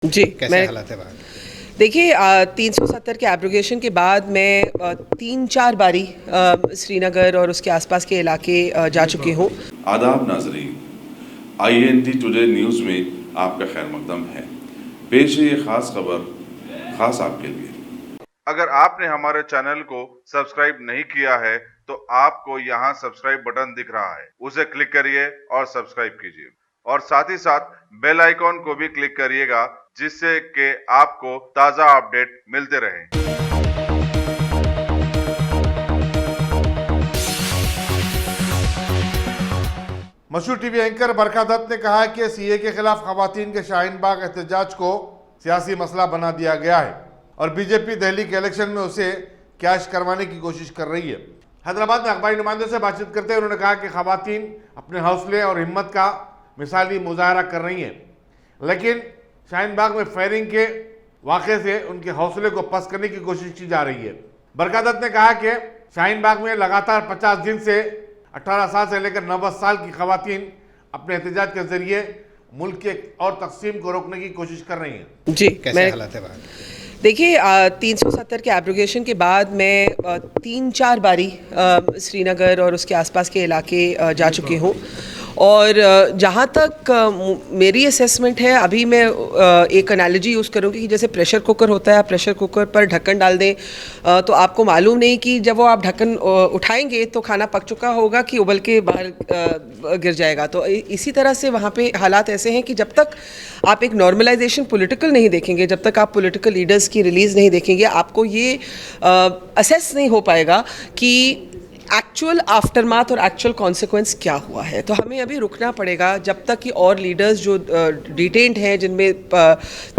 जी, कैसे हालात है वहाँ? देखिए 370 के एब्रोगेशन के बाद मैं 3-4 बारी श्रीनगर और उसके आसपास के इलाके जा चुकी हूँ। आदाब नाजरीन, INT टुडे न्यूज़ में आपका खैर मकदम है। पेश है ये खास खबर खास आपके लिए। अगर आपने हमारे चैनल को सब्सक्राइब नहीं किया है तो आपको यहाँ सब्सक्राइब बटन दिख रहा है, उसे क्लिक करिए और सब्सक्राइब कीजिए और साथ ही साथ बेल आइकॉन को भी क्लिक करिएगा जिससे कि आपको ताज़ा अपडेट मिलते रहें। मशहूर टीवी एंकर बरखा दत्त ने कहा है कि सीए के खिलाफ खवातीन के शाहीन बाग एहतजाज को सियासी मसला बना दिया गया है और बीजेपी दिल्ली के इलेक्शन में उसे कैश करवाने की कोशिश कर रही है। हैदराबाद में अखबारी नुमाइंदों से बातचीत करते हुए उन्होंने कहा कि खवातीन अपने हौसले और हिम्मत का मिसाली मुजाहरा कर रही हैं, लेकिन शाहीन बाग में फायरिंग के वाक़े से उनके हौसले को पस्त करने की कोशिश की जा रही है। बरखा दत्त ने कहा कि शाहीन बाग में लगातार 50 दिन से 18 साल से लेकर 90 साल की खवातीन अपने एहतजाज के जरिए मुल्क के और तकसीम को रोकने की कोशिश कर रही हैं। जी, कैसे हालात है वहाँ? देखिए 370 के एब्रोगेशन के बाद मैं 3-4 बारी श्रीनगर और उसके आसपास के इलाके जा चुकी हूँ और जहाँ तक मेरी असेसमेंट है, अभी मैं एक एनालॉजी यूज़ करूँगी कि जैसे प्रेशर कुकर होता है, आप प्रेशर कुकर पर ढक्कन डाल दें तो आपको मालूम नहीं कि जब वो आप ढक्कन उठाएंगे तो खाना पक चुका होगा कि उबल के बाहर गिर जाएगा। तो इसी तरह से वहाँ पे हालात ऐसे हैं कि जब तक आप एक नॉर्मलाइजेशन पॉलिटिकल नहीं देखेंगे, जब तक आप पॉलिटिकल लीडर्स की रिलीज़ नहीं देखेंगे, आपको ये असेस नहीं हो पाएगा कि एक्चुअल आफ्टरमाथ और एक्चुअल कॉन्सिक्वेंस क्या हुआ है। तो हमें अभी रुकना पड़ेगा जब तक कि और लीडर्स जो डिटेन्ड हैं, जिनमें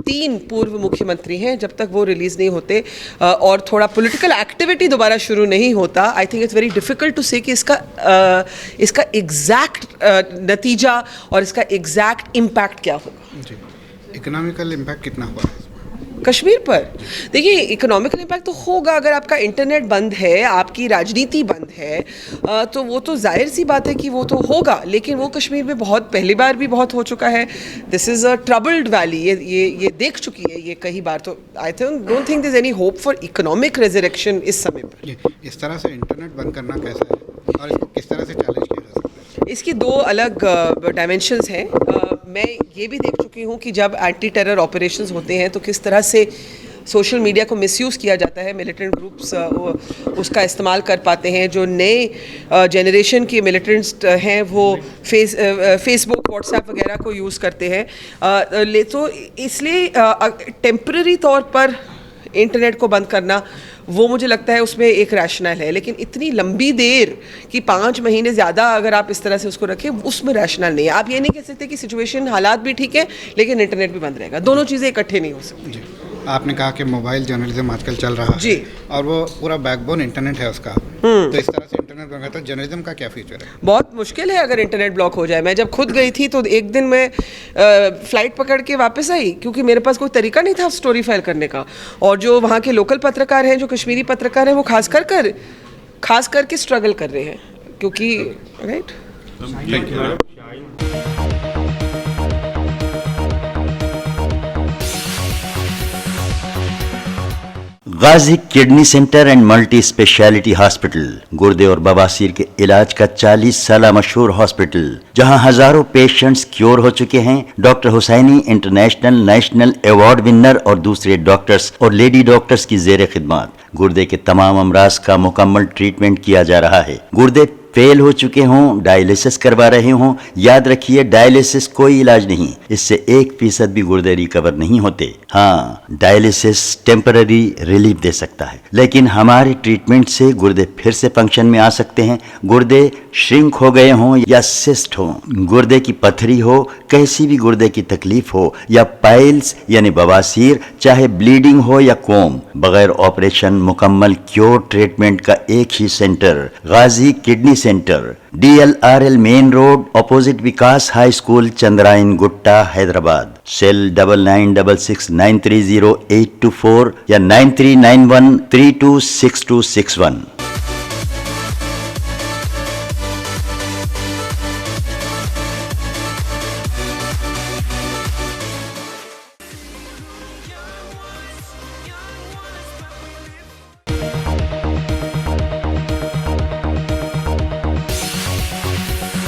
3 पूर्व मुख्यमंत्री हैं, जब तक वो रिलीज़ नहीं होते और थोड़ा पॉलिटिकल एक्टिविटी दोबारा शुरू नहीं होता, I think it's very difficult to say कि इसका एग्जैक्ट नतीजा और इसका एग्जैक्ट इम्पैक्ट क्या होगा। जी, इकोनॉमिकल इम्पैक्ट कितना हुआ है कश्मीर पर? देखिए इकोनॉमिकल इम्पैक्ट तो होगा अगर आपका इंटरनेट बंद है, आपकी राजनीति बंद है, तो वो तो जाहिर सी बात है कि वो तो होगा, लेकिन वो कश्मीर में बहुत पहली बार भी बहुत हो चुका है। This is a troubled valley, ये देख चुकी है ये कई बार। तो I don't think this any hope for economic resurrection इस समय पर। जी, इस तरह से इंटरनेट बंद करना कैसा है और इसको किस तरह से चैलेंज किया जा सकता है? इसकी 2 अलग डायमेंशंस हैं। मैं ये भी देख चुकी हूँ कि जब एंटी टेरर ऑपरेशंस होते हैं तो किस तरह से सोशल मीडिया को मिसयूज़ किया जाता है। मिलिटेंट ग्रुप्स उसका इस्तेमाल कर पाते हैं। जो नए जनरेशन के मिलिटेंट्स हैं वो फेसबुक व्हाट्सएप वगैरह को यूज़ करते हैं। तो इसलिए टेम्पररी तौर पर इंटरनेट को बंद करना, वो मुझे लगता है उसमें एक रैशनल है, लेकिन इतनी लंबी देर कि 5 महीने ज़्यादा अगर आप इस तरह से उसको रखें, उसमें रैशनल नहीं है। आप ये नहीं कह सकते कि सिचुएशन हालात भी ठीक है लेकिन इंटरनेट भी बंद रहेगा। दोनों चीज़ें इकट्ठे नहीं हो सकती। जी, आपने कहा कि मोबाइल जर्नलिज्म आजकल चल रहा जी, है और वो पूरा बैकबोन इंटरनेट है उसका, तो इस तरह से इंटरनेट बंद करता है, जर्नलिज्म का क्या फ्यूचर है? बहुत मुश्किल है अगर इंटरनेट ब्लॉक हो जाए। मैं जब खुद गई थी तो एक दिन मैं फ़्लाइट पकड़ के वापस आई क्योंकि मेरे पास कोई तरीका नहीं था स्टोरी फाइल करने का। और जो वहाँ के लोकल पत्रकार हैं, जो कश्मीरी पत्रकार हैं, वो खास करके स्ट्रगल कर रहे हैं क्योंकि right. Thank you. Ghazi kidney centre and multi speciality hospital, गुर्दे और बवासीर के इलाज का 40 साल मशहूर हॉस्पिटल, जहां हजारों पेशेंट्स क्योर हो चुके हैं। Doctor Husaini international national award winner और दूसरे डॉक्टर्स और लेडी डॉक्टर्स की जेर खिदमत गुर्दे के तमाम अमराज का मुकम्मल ट्रीटमेंट किया जा रहा है। गुर्दे फेल हो चुके हों, डायलिसिस करवा रहे हों, याद रखिए डायलिसिस कोई इलाज नहीं, इससे 1% भी गुर्दे रिकवर नहीं होते। हाँ, डायलिसिस टेम्पररी रिलीफ दे सकता है, लेकिन हमारे ट्रीटमेंट से गुर्दे फिर से फंक्शन में आ सकते हैं। गुर्दे श्रिंक हो गए हों या सिस्ट हो, गुर्दे की पथरी हो, कैसी भी गुर्दे की तकलीफ हो या पाइल्स यानी बवासीर, चाहे ब्लीडिंग हो या कोम, बगैर ऑपरेशन मुकम्मल क्योर ट्रीटमेंट का एक ही centre, Ghazi kidney centre, DLRL main road, opposite Vikas high school, Chandrayangutta, Hyderabad. Cell 9966930824 या 9391326261।